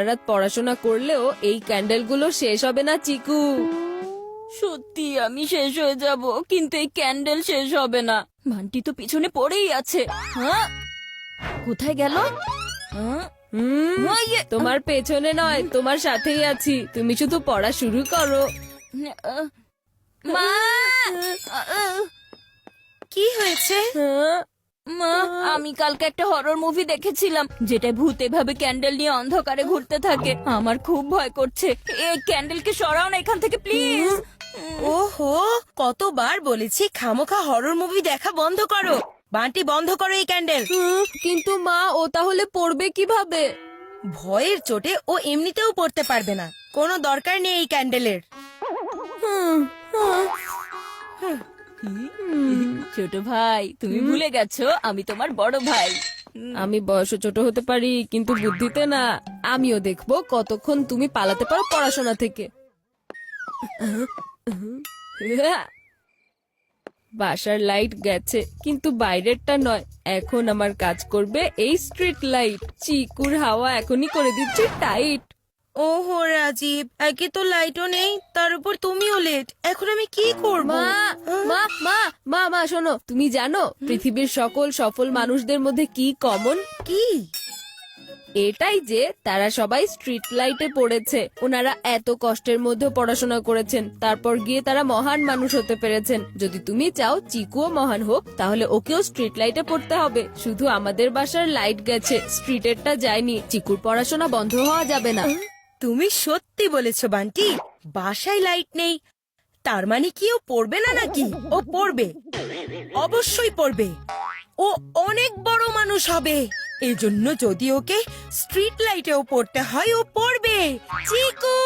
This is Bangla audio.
রাত পড়াশোনা করলেও এই ক্যান্ডেলগুলো শেষ হবে না চিকু। সত্যি আমি শেষ হয়ে যাব, কিন্তু এই ক্যান্ডেল শেষ হবে না। বান্টি তো পিছনে পড়েই আছে। হ্যাঁ, কোথায় গেল? হ্যাঁ, তোমার পেছনে নয়, তোমার সাথেই আছি, তুমি শুধু পড়া শুরু করো। মা, কি হয়েছে? মা, আমি কালকে একটা হরর মুভি দেখেছিলাম যেটা ভূত এভাবে ক্যান্ডেল নিয়ে অন্ধকারে ঘুরতে থাকে। আমার খুব ভয় করছে। এই ক্যান্ডেলকে সরাও না এখান থেকে প্লিজ। ওহো, কতবার বলেছি খামোখা হরর মুভি দেখা বন্ধ করো। বান্টি, বন্ধ করো এই ক্যান্ডেল। কিন্তু মা, ও তাহলে পড়বে কিভাবে? ভয়ের চোটে ও এমনিতেও পড়তে পারবে না। কোনো দরকার নেই এই ক্যান্ডেলের। ছোট ভাই, তুমি ভুলে গেছো আমি তোমার বড় ভাই। আমি বয়সে ছোট হতে পারি, কিন্তু বুদ্ধিতে না। আমিও দেখবো কতক্ষণ তুমি পালাতে পারো পড়াশোনা থেকে। বাসার লাইট গেছে, কিন্তু বাইরেরটা নয়। এখন আমার কাজ করবে এই স্ট্রিট লাইট। চিকুর হাওয়া এখনই করে দিচ্ছি টাইট। ওহো রাজীব, একে তো লাইটও নেই, তার উপর তুমিও লেট। এখন আমি কি করব? মা মা মা মা মা শোনো, তুমি জানো পৃথিবীর সকল সফল মানুষদের মধ্যে কি কমন? কি? এটাই যে তারা সবাই স্ট্রিট লাইটে পড়েছে। ওনারা এত কষ্টের মধ্যে পড়াশোনা করেছেন, তারপর গিয়ে তারা মহান মানুষ হতে পেরেছেন। যদি তুমি চাও চিকুও মহান হোক, তাহলে ওকেও স্ট্রিট লাইটে পড়তে হবে। শুধু আমাদের বাসার লাইট গেছে, স্ট্রিটেরটা যায়নি। চিকুর পড়াশোনা বন্ধ হওয়া যাবে না। তুমি সত্যি বলেছো বান্টি, বাসায় লাইট নেই, তার মানে কি ও পড়বে না নাকি? ও পড়বে, অবশ্যই পড়বে। ও অনেক বড় মানুষ হবে। এজন্য যদি ওকে স্ট্রিট লাইটেও পড়তে হয়, ও পড়বে। চিকু!